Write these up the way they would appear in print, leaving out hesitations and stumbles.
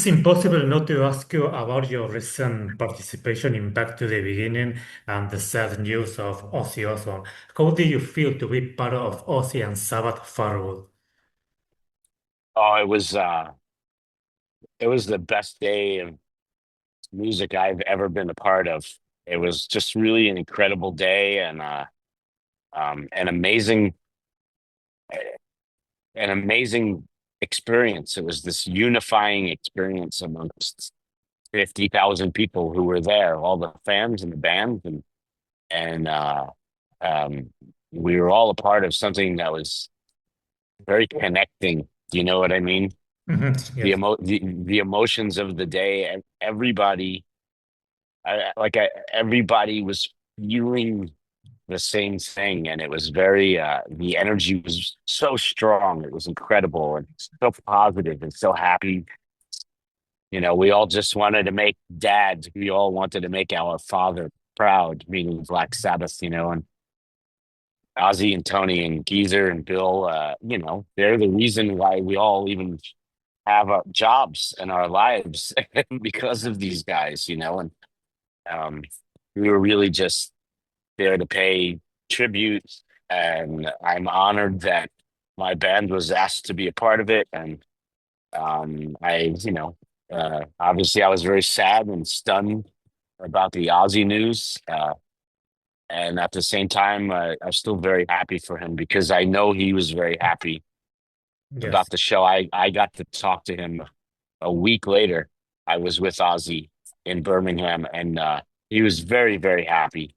It's impossible not to ask you about your recent participation in Back to the Beginning and the sad news of Ozzy Osbourne. How do you feel to be part of Ozzy and Sabbath farewell? Oh, it was the best day of music I've ever been a part of. It was just really an incredible day and an amazing experience. It was this unifying experience amongst 50,000 people who were there, all the fans and the band and um we were all a part of something that was very connecting. Do you know what I mean? Mhm. The Yes. emo the emotions of the day and everybody everybody was feeling the same thing, and it was very the energy was so strong. It was incredible and so positive and so happy. We all just wanted to make dad. We all wanted to make our father proud, meaning Black Sabbath. And Ozzy and Tony and Geezer and Bill, they're the reason why we all even have jobs in our lives because of these guys. And um, we were really just there to pay tribute, and I'm honored that my band was asked to be a part of it. And obviously I was very sad and stunned about the Ozzy news. And at the same time, I'm still very happy for him because I know he was very happy Yes. about the show. I got to talk to him a week later. I was with Ozzy in Birmingham, and he was very, very happy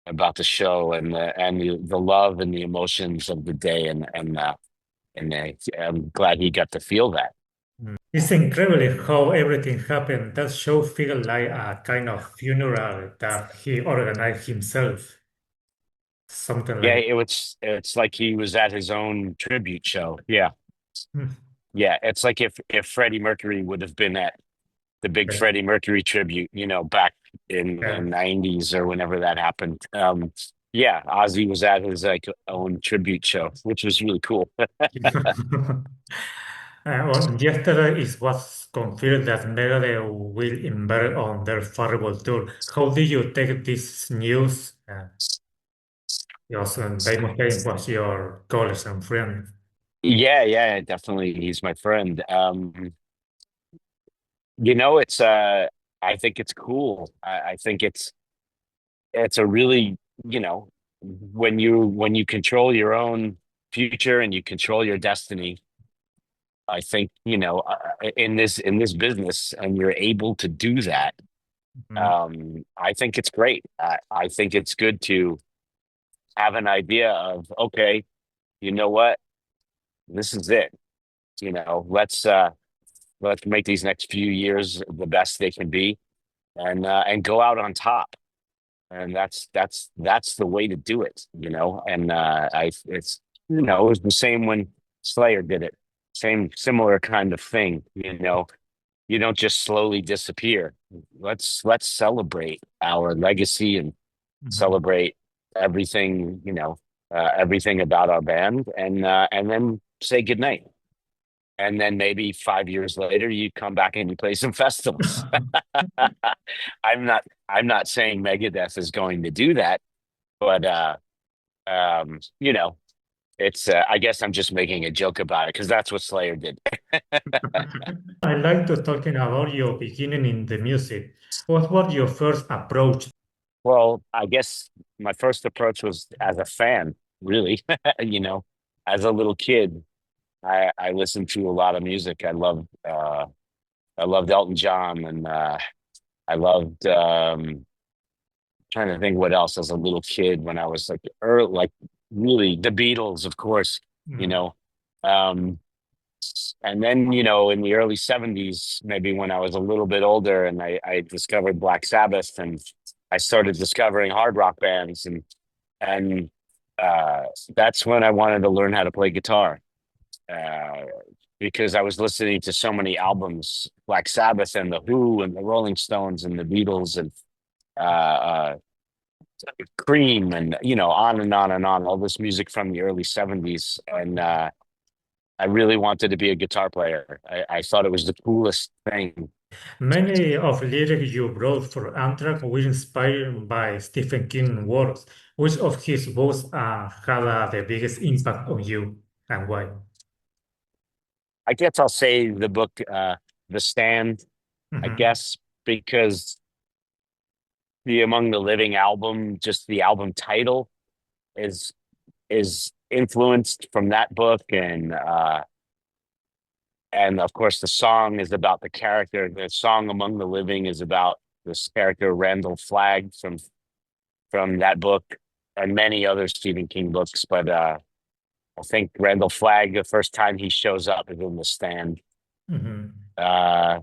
about the show and the love and the emotions of the day, and I'm glad he got to feel that. It's incredible how everything happened. That show feels like a kind of funeral that he organized himself. Something Yeah, like it's like he was at his own tribute show. Yeah, Mm. yeah, it's like if Freddie Mercury would have been at the big Yes. Freddie Mercury tribute, back in the Yeah. 90s or whenever that happened. Yeah, Ozzy was at his like own tribute show, which was really cool. Yesterday it was confirmed that Megadeth will embark on their farewell tour. How did you take this news? Because Damon Kane was your college and friend. Yeah, yeah, definitely. He's my friend. It's I think it's cool. I think it's a really, when you control your own future and you control your destiny. I think, in this business, and you're able to do that. Mhm. I think it's great. I think it's good to have an idea of, okay, you know what? This is it. Let's make these next few years the best they can be, and go out on top. And that's the way to do it. And I it's it was the same when Slayer did it. Same similar kind of thing. You don't just slowly disappear. Let's celebrate our legacy and Mhm. celebrate everything, everything about our band, and then say goodnight. And then maybe 5 years later, you come back and you play some festivals. I'm not saying Megadeth is going to do that, but you know, it's I guess I'm just making a joke about it because that's what Slayer did. I like to talking about your beginning in the music. What was your first approach? Well, I guess my first approach was as a fan, really. As a little kid, I listened to a lot of music. I loved Elton John, and I loved trying to think what else as a little kid when I was like early, like really the Beatles, of course, you Mm. know. Um, and then, in the early 70s, maybe when I was a little bit older and I discovered Black Sabbath, and I started discovering hard rock bands, and that's when I wanted to learn how to play guitar. Uh, because I was listening to so many albums, Black Sabbath and the Who and the Rolling Stones and the Beatles and uh, Cream, and on and on and on, all this music from the early 70s. And I really wanted to be a guitar player. I thought it was the coolest thing. Many of lyrics you wrote for Amtrak were inspired by Stephen King works. Which of his books had the biggest impact on you and why? I guess I'll say the book, The Stand, I Hmm. guess, because the Among the Living album, just the album title is is influenced from that book, and of course the song is about the character. The song Among the Living is about this character Randall Flagg from that book and many other Stephen King books. But I think Randall Flagg, the first time he shows up is in The Stand. Hmm. Uh,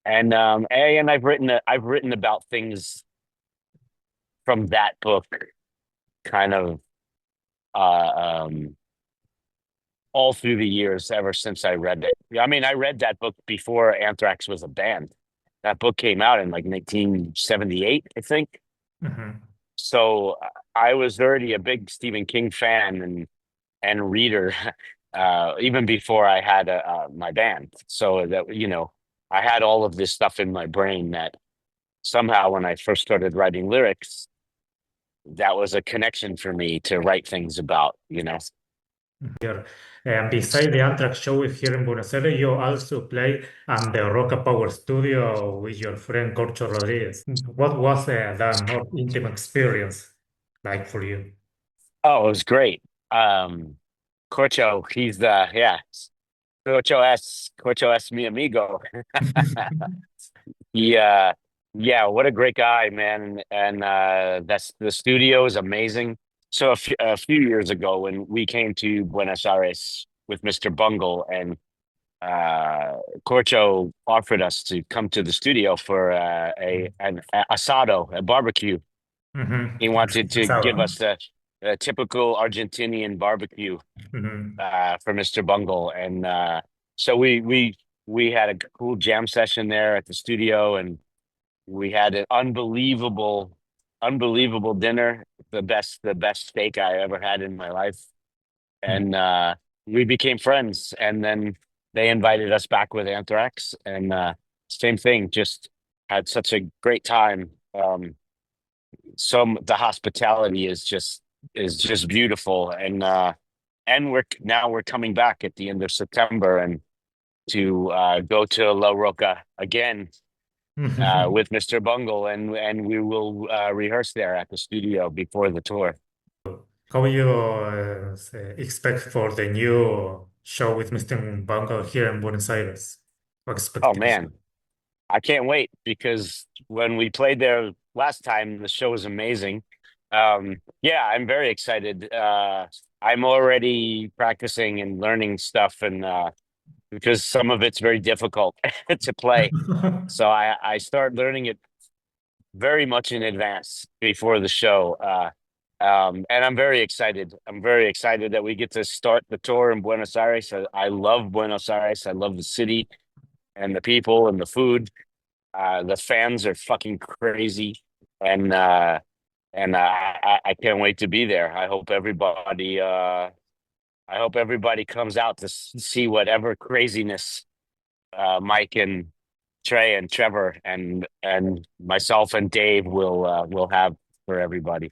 and I've written about things from that book, kind of all through the years ever since I read it. I mean, I read that book before Anthrax was a band. That book came out in like 1978, I think. Hmm. So I was already a big Stephen King fan and reader, even before I had my band. So that, I had all of this stuff in my brain that somehow when I first started writing lyrics, that was a connection for me to write things about. Here. And beside the Amtrak show here in Buenos Aires, you also play at the Roca Power Studio with your friend Corcho Rodriguez. What was that more intimate experience like for you? Oh, it was great. Um, Corcho, yeah, Corcho es mi amigo. He, yeah, what a great guy, man. And that's the studio is amazing. So a few years ago when we came to Buenos Aires with Mr. Bungle and Corcho offered us to come to the studio for an asado, a barbecue. Hmm. He wanted to give Asado. us a typical Argentinian barbecue Hmm. for Mr. Bungle, and so we had a cool jam session there at the studio, and we had an unbelievable dinner, the best steak I ever had in my life, and we became friends, and then they invited us back with Anthrax, and same thing, just had such a great time. The hospitality is just beautiful, and we're coming back at the end of September and to go to La Roca again with Mr. Bungle, and we will rehearse there at the studio before the tour. How you expect for the new show with Mr. Bungle here in Buenos Aires? Oh Expectation. man, I can't wait because when we played there last time, the show was amazing. Yeah, I'm very excited. I'm already practicing and learning stuff, and because some of it's very difficult to play. So I start learning it very much in advance before the show. And I'm very excited. I'm very excited that we get to start the tour in Buenos Aires. I love Buenos Aires. I love the city and the people and the food. The fans are fucking crazy, and I can't wait to be there. I hope everybody comes out to see whatever craziness Mike and Trey and Trevor and myself and Dave will have for everybody.